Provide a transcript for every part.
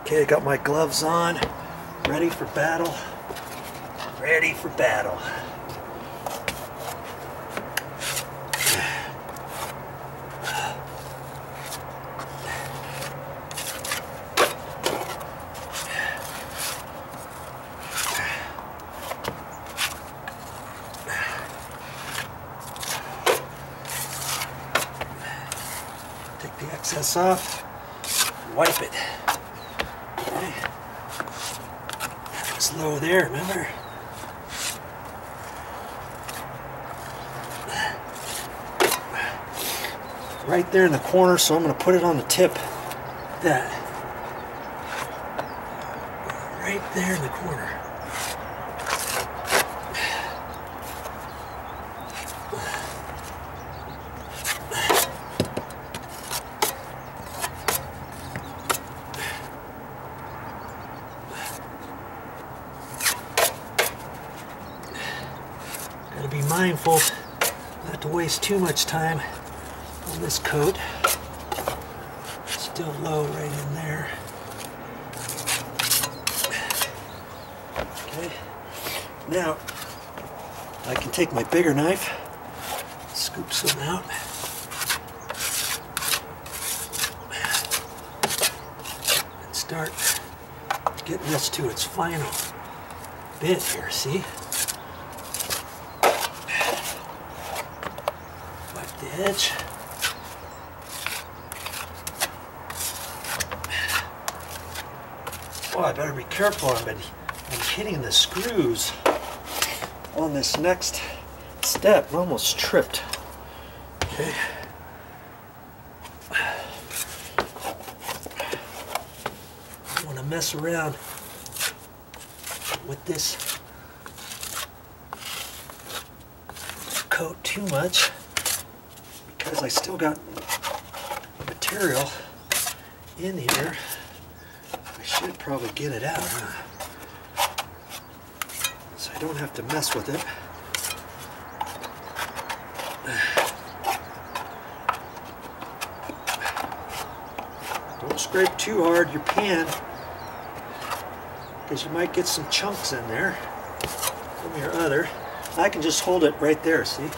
Okay, I got my gloves on, ready for battle. Ready for battle. Take the excess off, wipe it. Okay. It's low there, remember? Right there in the corner, so I'm going to put it on the tip. That. Right there in the corner. Got to be mindful not to waste too much time on this coat. Still low right in there. Okay. Now I can take my bigger knife, scoop some out. And start getting this to its final bit here, see? Wipe the edge. Oh, I better be careful. I'm hitting the screws on this next step. I almost tripped. Okay. I don't want to mess around with this coat too much because I still got material in here. I should probably get it out, huh? So I don't have to mess with it. Don't scrape too hard your pan, because you might get some chunks in there from your other. I can just hold it right there, see?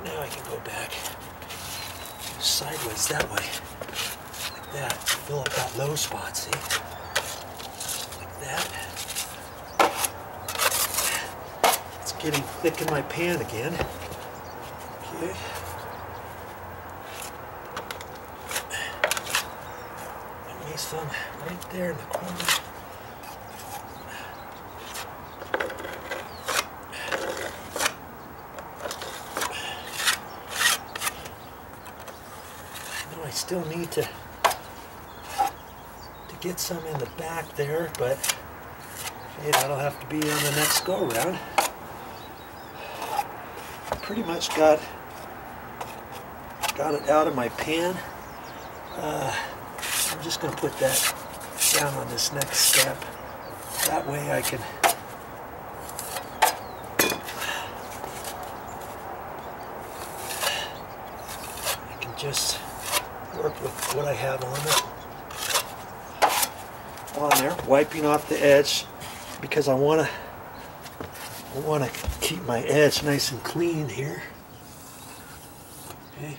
Now I can go back sideways that way. That, fill up that low spot, see? Like that. It's getting thick in my pan again. Okay. And me some right there in the corner. I know I still need to get some in the back there, but hey, that'll have to be on the next go around. Pretty much got it out of my pan. I'm just going to put that down on this next step. That way I can just work with what I have on it. On there, wiping off the edge, because I want to keep my edge nice and clean here. Okay.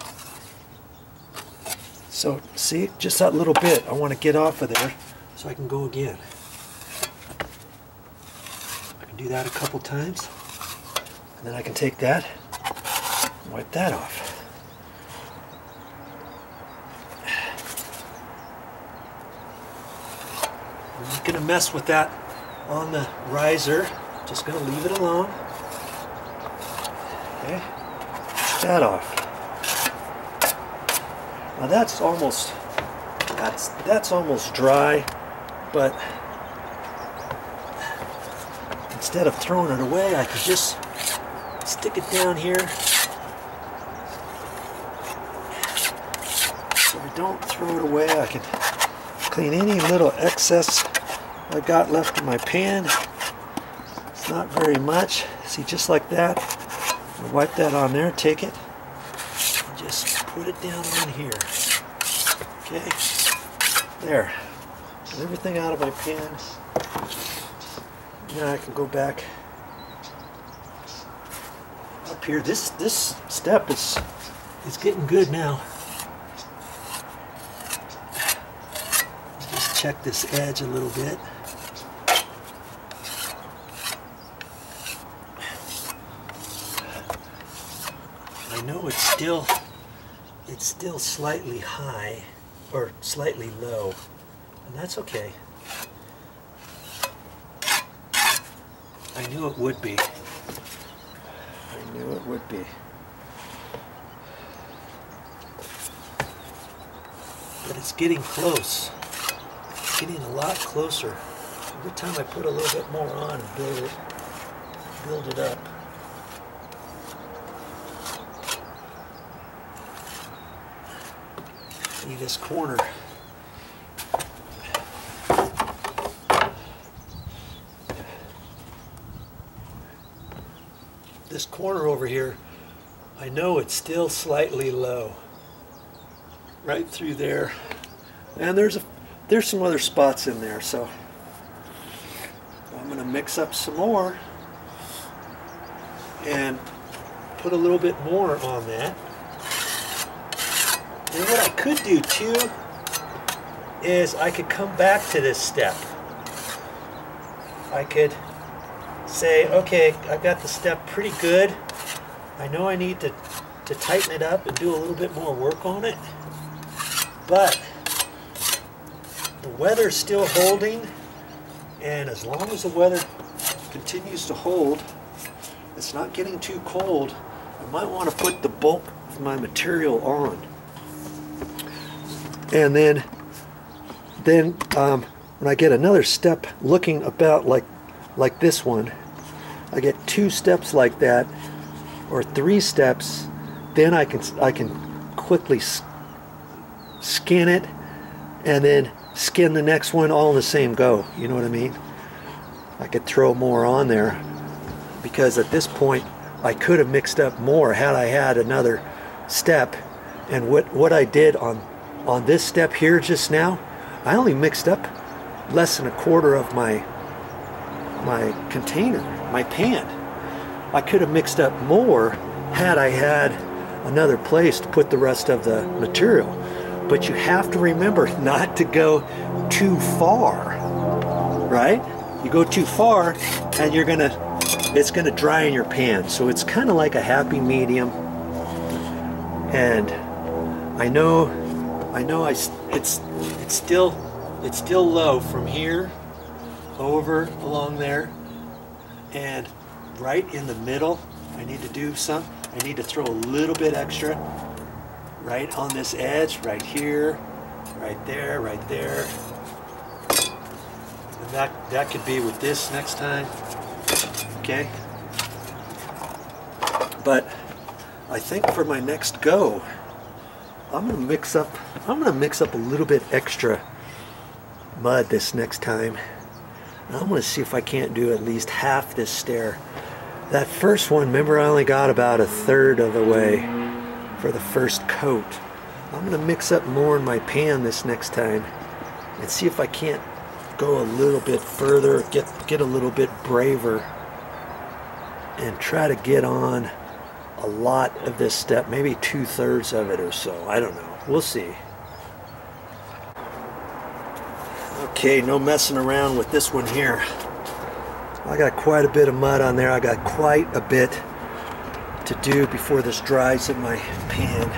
So see, just that little bit I want to get off of there so I can go again. I can do that a couple times, and then I can take that and wipe that off. I'm not going to mess with that on the riser. Just going to leave it alone. Okay, take that off. Now that's almost dry, but instead of throwing it away, I could just stick it down here so I don't throw it away. I can clean any little excess I got left in my pan. It's not very much. See, just like that. I'll wipe that on there, take it, and just put it down on here. Okay, there. Get everything out of my pan. Now I can go back up here. This step is getting good now. Just check this edge a little bit. I know it's still slightly high or slightly low, and that's okay. I knew it would be. I knew it would be. But it's getting close. It's getting a lot closer. Every time I put a little bit more on and build it up. See this corner. This corner over here, I know it's still slightly low. Right through there. And there's some other spots in there, so I'm going to mix up some more and put a little bit more on that. And what I could do too is I could come back to this step. I could say, okay, I've got the step pretty good. I know I need to tighten it up and do a little bit more work on it. But the weather's still holding, and as long as the weather continues to hold, it's not getting too cold, I might want to put the bulk of my material on. And then when I get another step looking about like this one, I get 2 steps like that, or 3 steps, then I can quickly skin it, and then skin the next one all in the same go. You know what I mean? I could throw more on there, because at this point I could have mixed up more had I had another step. And what I did on this step here just now, I only mixed up less than 1/4 of my container, my pan. I could have mixed up more had I had another place to put the rest of the material. But you have to remember not to go too far, right? You go too far and it's gonna dry in your pan. So it's kind of like a happy medium. And I know it's still low from here over along there, and right in the middle I need to throw a little bit extra right on this edge, right here, right there, right there. And that could be with this next time. Okay? But I think for my next go, I'm gonna mix up a little bit extra mud this next time. And I'm gonna see if I can't do at least half this stair. That first one, remember, I only got about 1/3 of the way for the first coat. I'm gonna mix up more in my pan this next time and see if I can't go a little bit further, get a little bit braver, and try to get on a lot of this step, maybe 2/3 of it or so. I don't know. We'll see. Okay, no messing around with this one here. I got quite a bit of mud on there. I got quite a bit to do before this dries in my pan.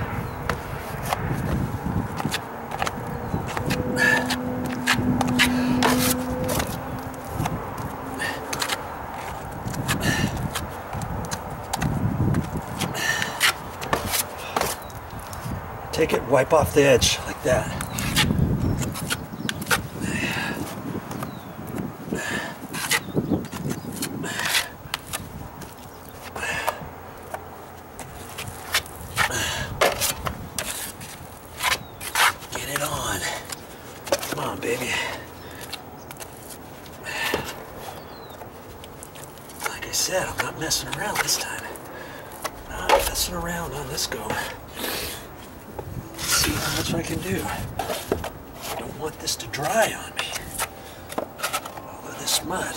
Take it, wipe off the edge like that. Get it on. Come on, baby. Like I said, I'm not messing around this time. Not messing around on this go. See. not much I can do. I don't want this to dry on me. All of this mud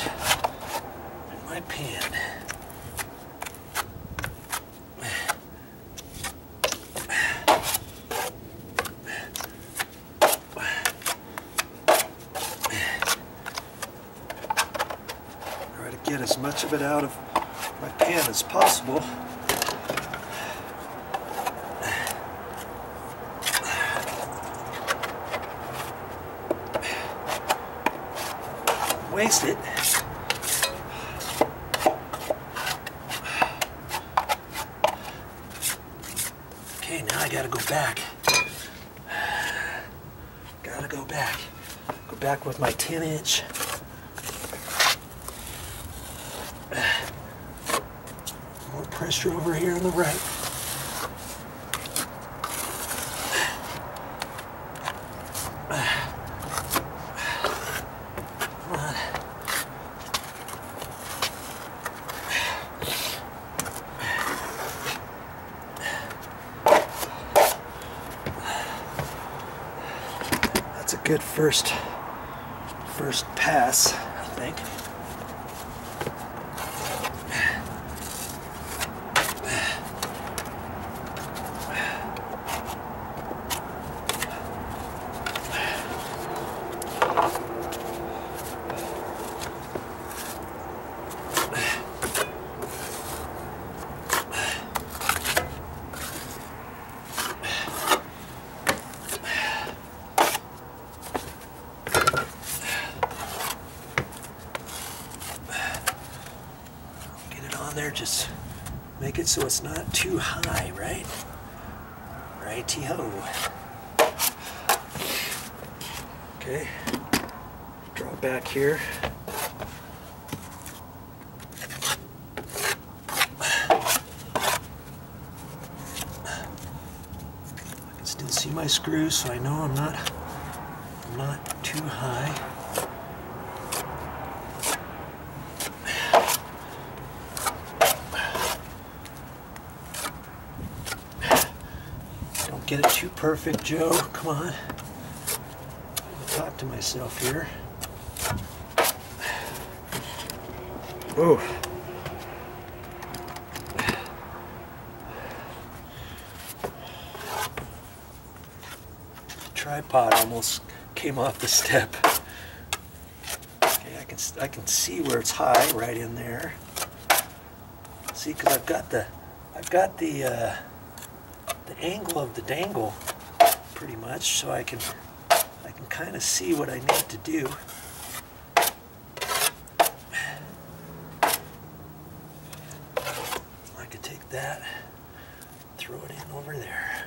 in my pan. Try to get as much of it out of my pan as possible. Waste it. Okay, now I gotta go back. Gotta go back. Go back with my 10-inch. More pressure over here on the right. That's a good first pass, I think. There, just make it so it's not too high, right? Righty-ho. Okay, draw back here. I can still see my screws, so I know I'm not too high. Get it too perfect, Joe. Come on. I'll talk to myself here. Oh. Tripod almost came off the step. Okay, I can see where it's high, right in there. See, because I've got the angle of the dangle pretty much, so I can kind of see what I need to do. I could take that, throw it in over there.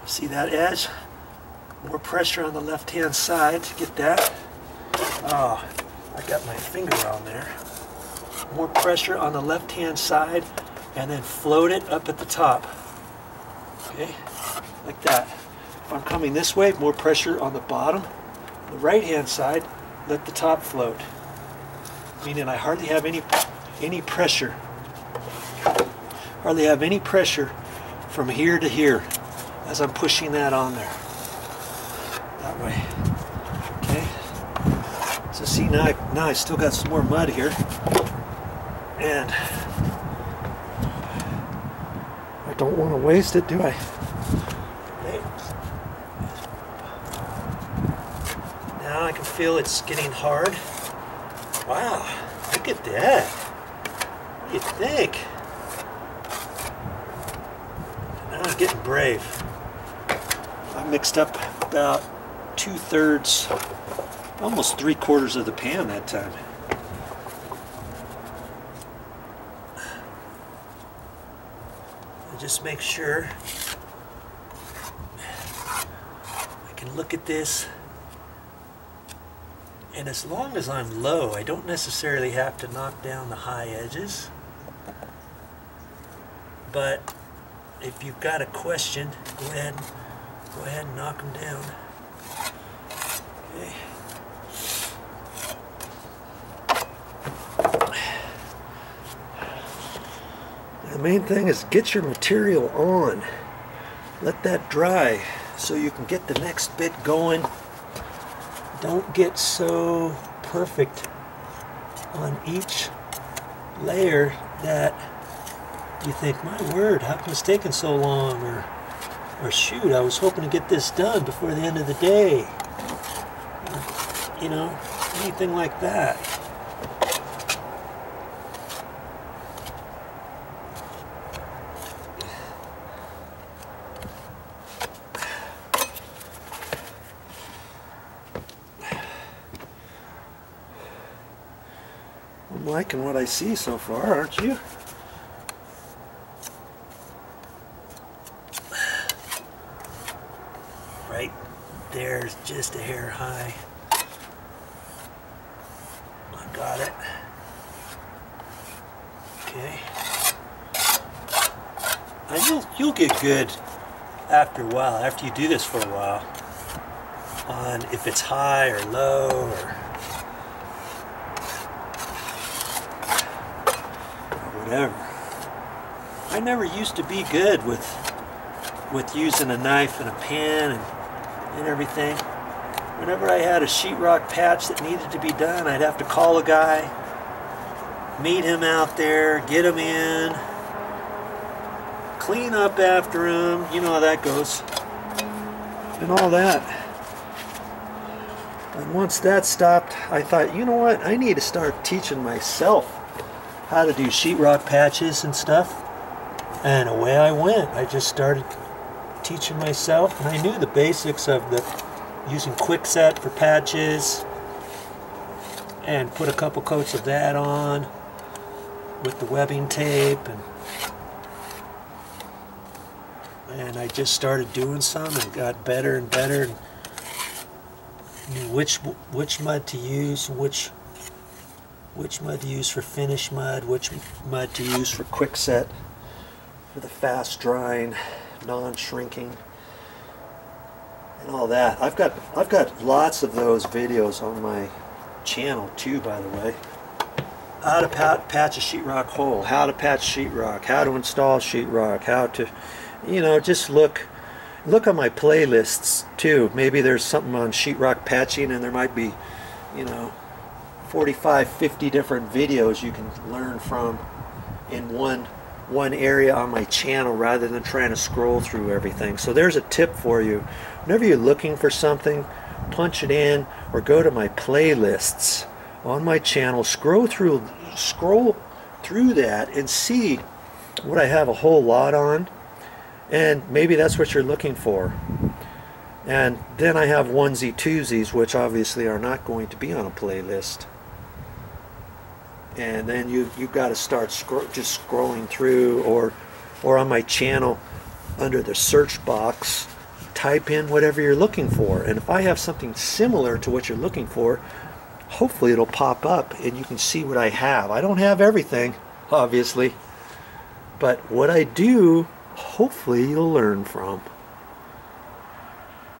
See that edge? More pressure on the left-hand side to get that. Oh, I got my finger on there. More pressure on the left-hand side, and then float it up at the top. Okay, like that. If I'm coming this way, more pressure on the bottom. The right-hand side, let the top float. Meaning I hardly have any pressure. Hardly have any pressure from here to here as I'm pushing that on there. That way. Okay. So see, now I still got some more mud here. And I don't want to waste it, do I? Okay. Now I can feel it's getting hard. Wow, look at that. What do you think? Now I'm getting brave. I mixed up about 2/3, almost 3/4 of the pan that time. I just make sure I can look at this, and as long as I'm low, I don't necessarily have to knock down the high edges, but if you've got a question, go ahead and knock them down. Okay. The main thing is get your material on. Let that dry so you can get the next bit going. Don't get so perfect on each layer that you think, my word, how come it's taking so long? Or shoot, I was hoping to get this done before the end of the day. You know, anything like that. I'm liking what I see so far, aren't you? Right there's just a hair high. I got it. Okay. And you'll get good after a while, after you do this for a while, on if it's high or low or whatever. I never used to be good with using a knife and a pen and everything. Whenever I had a sheetrock patch that needed to be done, I'd have to call a guy, meet him out there, get him in, clean up after him, you know how that goes, and all that. And once that stopped, I thought, you know what, I need to start teaching myself how to do sheetrock patches and stuff. And away I went. I just started teaching myself, and I knew the basics of using quickset for patches, and put a couple coats of that on with the webbing tape, and I just started doing some and got better and better, and knew which mud to use, which mud to use for finish mud, which mud to use for quickset, for the fast drying, non-shrinking, and all that. I've got lots of those videos on my channel too, by the way. How to patch a sheetrock hole, how to patch sheetrock, how to install sheetrock, how to, you know, just look on my playlists too. Maybe there's something on sheetrock patching, and there might be, you know, 45, 50 different videos you can learn from in one area on my channel, rather than trying to scroll through everything. So there's a tip for you. Whenever you're looking for something, punch it in or go to my playlists on my channel, scroll through that and see what I have a whole lot on, and maybe that's what you're looking for. And then I have onesie twosies, which obviously are not going to be on a playlist. And then you've got to start just scrolling through, or on my channel under the search box, type in whatever you're looking for. And if I have something similar to what you're looking for, hopefully it'll pop up and you can see what I have. I don't have everything, obviously, but what I do, hopefully you'll learn from.